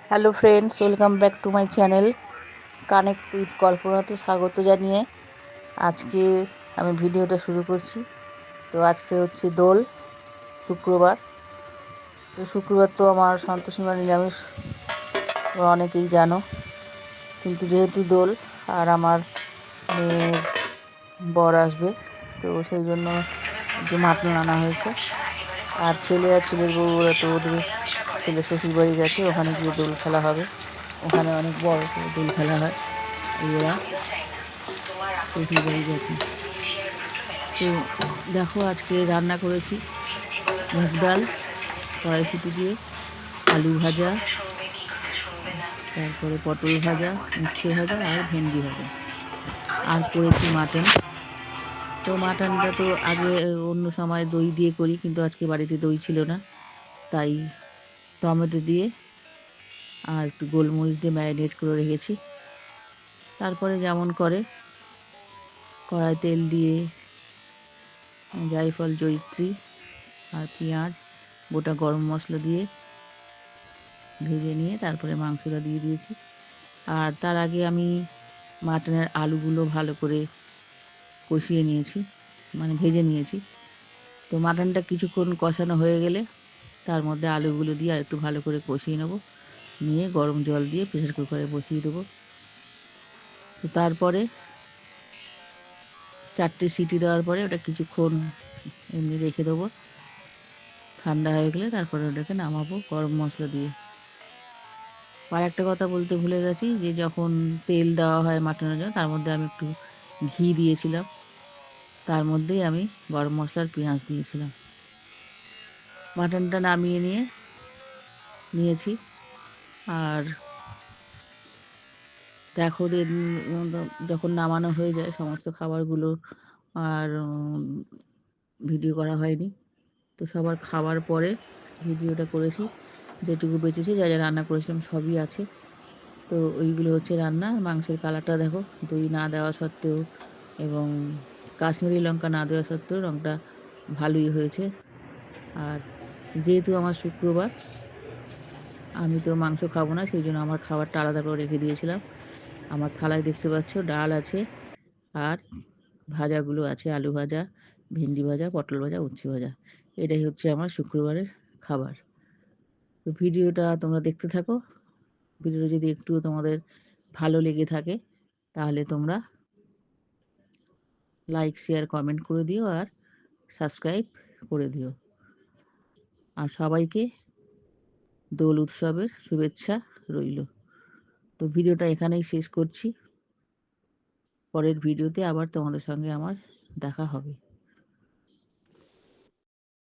Hello friends, welcome back to my channel connect with কল্পনাতে স্বাগত জানিয়ে আজকে আমি ভিডিওটা শুরু করছি। তো আজকে হচ্ছে দোল, শুক্রবার। তো শুক্রবার তো আমার সন্তোষীমা নিরামিষ, অনেকেই জানো। কিন্তু যেহেতু দোল আর আমার মেয়ের বর আসবে, তো সেই জন্য একটু মাটন আনা হয়েছে। আর ছেলে আর ছেলের বউ ওরা তো ওদের ছেলে শ্বশুর বাড়ি গেছে, ওখানে গিয়ে দোল খেলা হবে। ওখানে অনেক বড় করে দোল খেলা হয়। ওরা শ্বশুর বাড়ি গেছে। তো দেখো, আজকে রান্না করেছি মুগ ডাল, কড়াইশুঁটি দিয়ে, আলু ভাজা, তারপরে পটল ভাজা, উচ্ছে ভাজা আর ভেন্ডি ভাজা, আর করেছি মাটন। তো মাটনটা তো আগে অন্য সময় দই দিয়ে করি, কিন্তু আজকে বাড়িতে দই ছিল না, তাই টমেটো দিয়ে আর একটু গোলমরিচ দিয়ে ম্যারিনেট করে রেখেছি। তারপরে যেমন করে কড়াই তেল দিয়ে জায়ফল, জয়িত্রী আর পেঁয়াজ, গোটা গরম মশলা দিয়ে ভেজে নিয়ে তারপরে মাংসটা দিয়ে দিয়েছি। আর তার আগে আমি মাটনের আলুগুলো ভালো করে কষিয়ে নিয়েছি, মানে ভেজে নিয়েছি। তো মাটনটা কিছুক্ষণ কষানো হয়ে গেলে তার মধ্যে আলুগুলো দিয়ে আর একটু ভালো করে কষিয়ে নেব, নিয়ে গরম জল দিয়ে প্রেসার কুকারে বসিয়ে দেবো। তো তারপরে 4টে সিটি দেওয়ার পরে ওটা কিছুক্ষণ এমনি রেখে দেবো, ঠান্ডা হয়ে গেলে তারপরে ওটাকে নামাবো গরম মশলা দিয়ে। আর একটা কথা বলতে ভুলে গেছি, যে যখন তেল দেওয়া হয় মাটনের জন্য, তার মধ্যে আমি একটু ঘি দিয়েছিলাম, তার মধ্যেই আমি গরম মশলার পেঁয়াজ দিয়েছিলাম। মাটনটা নামিয়ে নিয়েছি। আর দেখো, যখন নামানো হয়ে যায় সমস্ত খাবারগুলো, আর ভিডিও করা হয়নি। তো সবার খাবার পরে ভিডিওটা করেছি, যেটুকু বেঁচেছে, যা যা রান্না করেছিলাম সবই আছে। তো ওইগুলো হচ্ছে রান্না। মাংসের কালারটা দেখো, দই না দেওয়া সত্ত্বেও এবং কাশ্মীরি লঙ্কা না দেওয়া সত্ত্বেও রঙটা ভালোই হয়েছে। আর যেহেতু আমার শুক্রবার, আমি তো মাংস খাবো না, সেই জন্য আমার খাবারটা আলাদা করে রেখে দিয়েছিলাম। আমার থালায় দেখতে পাচ্ছ ডাল আছে, আর ভাজাগুলো আছে, আলু ভাজা, ভেন্ডি ভাজা, পটল ভাজা, উচ্ছে ভাজা। এটাই হচ্ছে আমার শুক্রবারের খাবার। তো ভিডিওটা তোমরা দেখতে থাকো। ভিডিওটা যদি একটুও তোমাদের ভালো লেগে থাকে, তাহলে তোমরা লাইক, শেয়ার, কমেন্ট করে দিও, আর সাবস্ক্রাইব করে দিও। আর সবাইকে দোল উৎসবের শুভেচ্ছা রইল। তো ভিডিওটা এখানেই শেষ করছি। পরের ভিডিওতে আবার তোমাদের সঙ্গে আমার দেখা হবে।